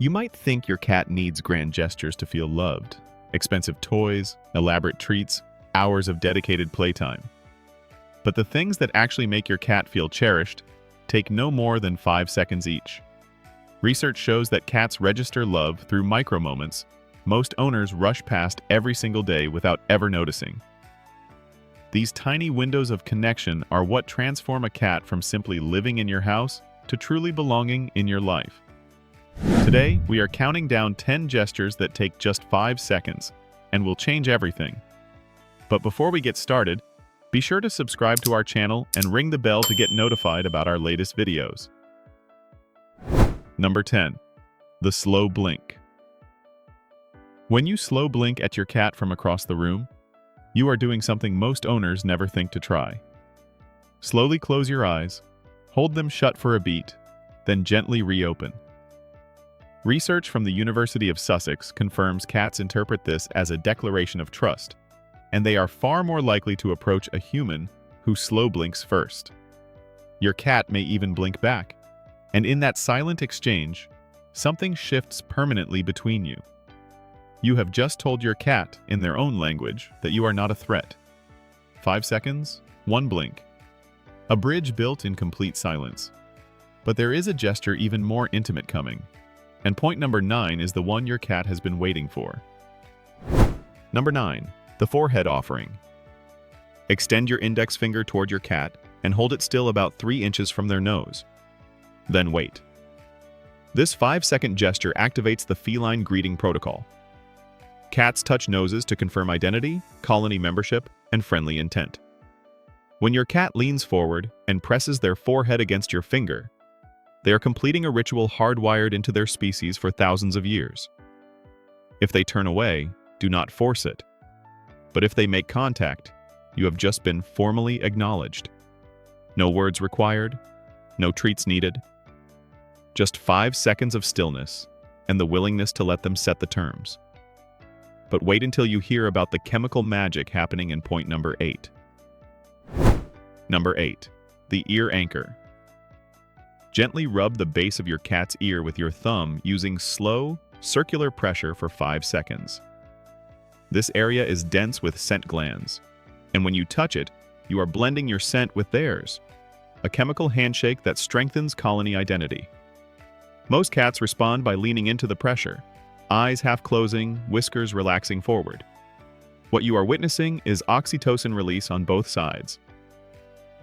You might think your cat needs grand gestures to feel loved. Expensive toys, elaborate treats, hours of dedicated playtime. But the things that actually make your cat feel cherished take no more than 5 seconds each. Research shows that cats register love through micro moments most owners rush past every single day without ever noticing. These tiny windows of connection are what transform a cat from simply living in your house to truly belonging in your life. Today, we are counting down 10 gestures that take just 5 seconds and will change everything. But before we get started, be sure to subscribe to our channel and ring the bell to get notified about our latest videos. Number 10. The slow blink. When you slow blink at your cat from across the room, you are doing something most owners never think to try. Slowly close your eyes, hold them shut for a beat, then gently reopen. Research from the University of Sussex confirms cats interpret this as a declaration of trust, and they are far more likely to approach a human who slow blinks first. Your cat may even blink back, and in that silent exchange, something shifts permanently between you. You have just told your cat, in their own language, that you are not a threat. 5 seconds, 1 blink. A bridge built in complete silence. But there is a gesture even more intimate coming. And point number 9 is the one your cat has been waiting for. Number 9. The forehead offering. Extend your index finger toward your cat and hold it still about 3 inches from their nose. Then wait. This 5-second gesture activates the feline greeting protocol. Cats touch noses to confirm identity, colony membership, and friendly intent. When your cat leans forward and presses their forehead against your finger, they are completing a ritual hardwired into their species for thousands of years. If they turn away, do not force it. But if they make contact, you have just been formally acknowledged. No words required, no treats needed. Just 5 seconds of stillness and the willingness to let them set the terms. But wait until you hear about the chemical magic happening in point number 8. Number 8. The ear anchor. Gently rub the base of your cat's ear with your thumb using slow, circular pressure for 5 seconds. This area is dense with scent glands, and when you touch it, you are blending your scent with theirs, a chemical handshake that strengthens colony identity. Most cats respond by leaning into the pressure, eyes half closing, whiskers relaxing forward. What you are witnessing is oxytocin release on both sides.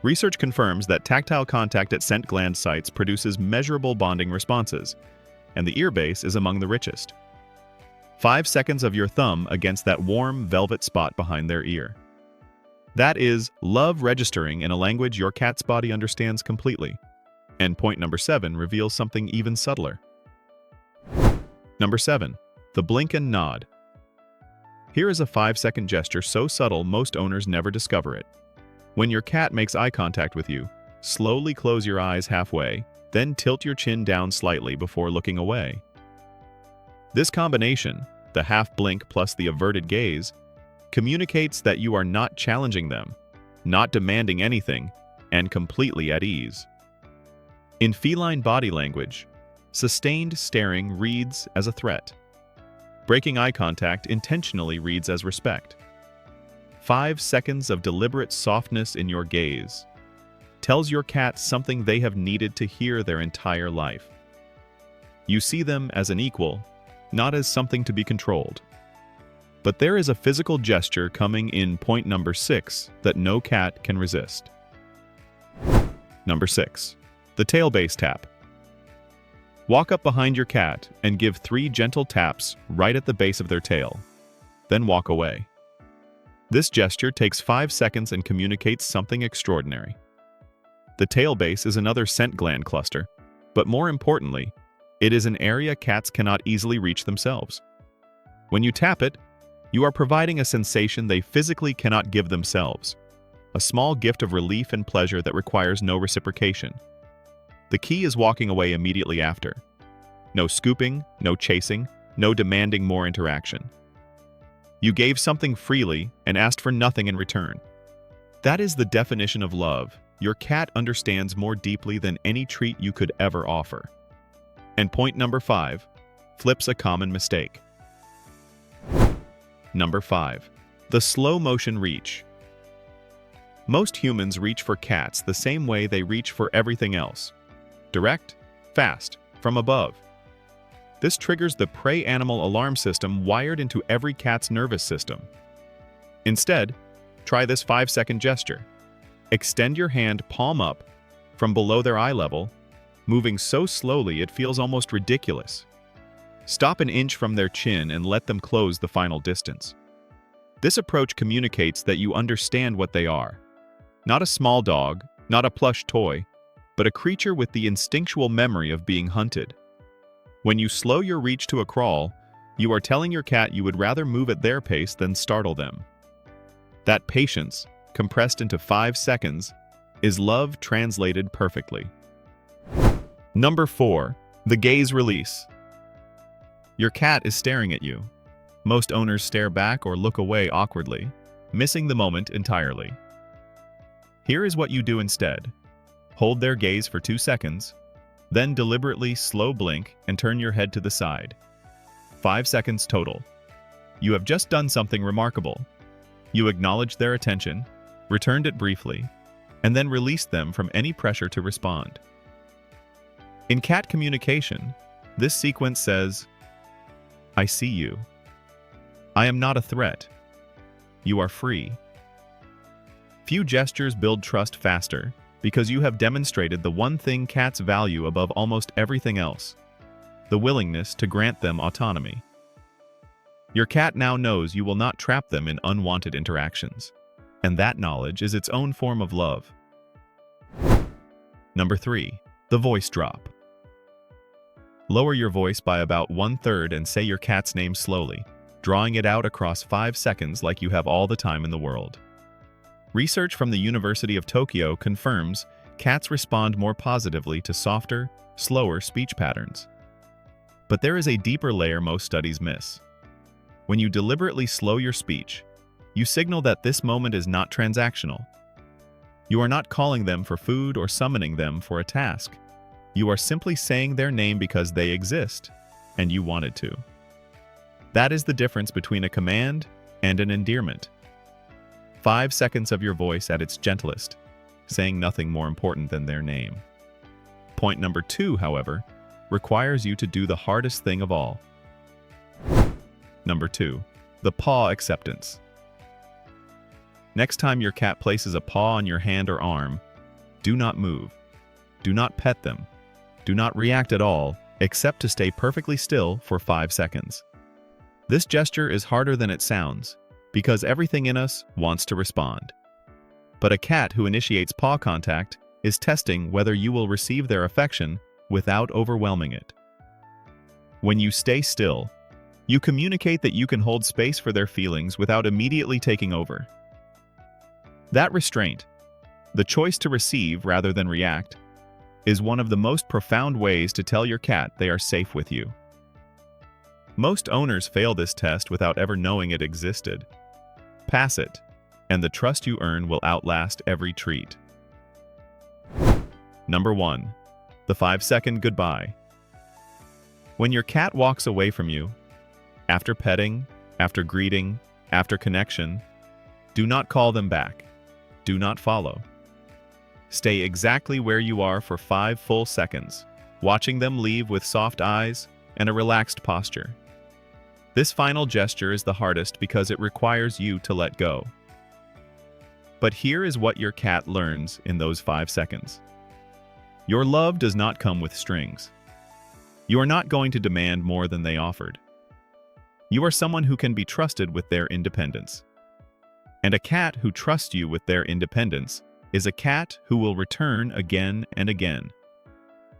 Research confirms that tactile contact at scent gland sites produces measurable bonding responses, and the ear base is among the richest. 5 seconds of your thumb against that warm velvet spot behind their ear. That is love registering in a language your cat's body understands completely. And point number 7 reveals something even subtler. Number 7. The blink and nod. Here is a 5-second gesture so subtle most owners never discover it. When your cat makes eye contact with you, slowly close your eyes halfway, then tilt your chin down slightly before looking away. This combination, the half blink plus the averted gaze, communicates that you are not challenging them, not demanding anything, and completely at ease. In feline body language, sustained staring reads as a threat. Breaking eye contact intentionally reads as respect. 5 seconds of deliberate softness in your gaze tells your cat something they have needed to hear their entire life. You see them as an equal, not as something to be controlled. But there is a physical gesture coming in point number 6 that no cat can resist. Number 6. The tail base tap. Walk up behind your cat and give 3 gentle taps right at the base of their tail. Then walk away. This gesture takes 5 seconds and communicates something extraordinary. The tail base is another scent gland cluster, but more importantly, it is an area cats cannot easily reach themselves. When you tap it, you are providing a sensation they physically cannot give themselves, a small gift of relief and pleasure that requires no reciprocation. The key is walking away immediately after. No scooping, no chasing, no demanding more interaction. You gave something freely and asked for nothing in return. That is the definition of love your cat understands more deeply than any treat you could ever offer. And point number 5, flips a common mistake. Number 5. The slow motion reach. Most humans reach for cats the same way they reach for everything else. Direct, fast, from above. This triggers the prey animal alarm system wired into every cat's nervous system. Instead, try this 5-second gesture. Extend your hand palm up from below their eye level, moving so slowly it feels almost ridiculous. Stop an inch from their chin and let them close the final distance. This approach communicates that you understand what they are. Not a small dog, not a plush toy, but a creature with the instinctual memory of being hunted. When you slow your reach to a crawl, you are telling your cat you would rather move at their pace than startle them. That patience, compressed into 5 seconds, is love translated perfectly. Number 4. The gaze release. Your cat is staring at you. Most owners stare back or look away awkwardly, missing the moment entirely. Here is what you do instead. Hold their gaze for 2 seconds, then deliberately slow blink and turn your head to the side. 5 seconds total. You have just done something remarkable. You acknowledged their attention, returned it briefly, and then released them from any pressure to respond. In cat communication, this sequence says, "I see you. I am not a threat. You are free." Few gestures build trust faster because you have demonstrated the one thing cats value above almost everything else: the willingness to grant them autonomy. Your cat now knows you will not trap them in unwanted interactions, and that knowledge is its own form of love. Number 3. The voice drop. Lower your voice by about 1/3 and say your cat's name slowly, drawing it out across 5 seconds like you have all the time in the world. Research from the University of Tokyo confirms cats respond more positively to softer, slower speech patterns. But there is a deeper layer most studies miss. When you deliberately slow your speech, you signal that this moment is not transactional. You are not calling them for food or summoning them for a task. You are simply saying their name because they exist, and you wanted to. That is the difference between a command and an endearment. 5 seconds of your voice at its gentlest, saying nothing more important than their name. Point number 2, however, requires you to do the hardest thing of all. Number 2. The paw acceptance. Next time your cat places a paw on your hand or arm, do not move. Do not pet them. Do not react at all, except to stay perfectly still for 5 seconds. This gesture is harder than it sounds, because everything in us wants to respond. But a cat who initiates paw contact is testing whether you will receive their affection without overwhelming it. When you stay still, you communicate that you can hold space for their feelings without immediately taking over. That restraint, the choice to receive rather than react, is one of the most profound ways to tell your cat they are safe with you. Most owners fail this test without ever knowing it existed. Pass it, and the trust you earn will outlast every treat. Number 1. The 5-second goodbye. When your cat walks away from you, after petting, after greeting, after connection, do not call them back. Do not follow. Stay exactly where you are for 5 full seconds, watching them leave with soft eyes and a relaxed posture. This final gesture is the hardest because it requires you to let go. But here is what your cat learns in those 5 seconds. Your love does not come with strings. You are not going to demand more than they offered. You are someone who can be trusted with their independence. And a cat who trusts you with their independence is a cat who will return again and again.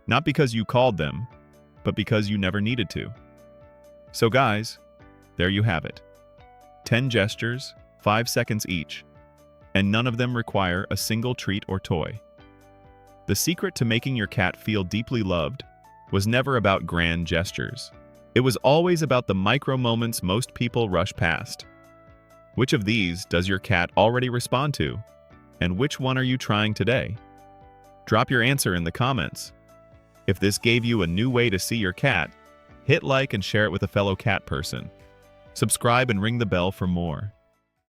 Not because you called them, but because you never needed to. So guys, there you have it. 10 gestures, 5 seconds each, and none of them require a single treat or toy. The secret to making your cat feel deeply loved was never about grand gestures. It was always about the micro moments most people rush past. Which of these does your cat already respond to? And which one are you trying today? Drop your answer in the comments. If this gave you a new way to see your cat, Hit like and share it with a fellow cat person. Subscribe and ring the bell for more.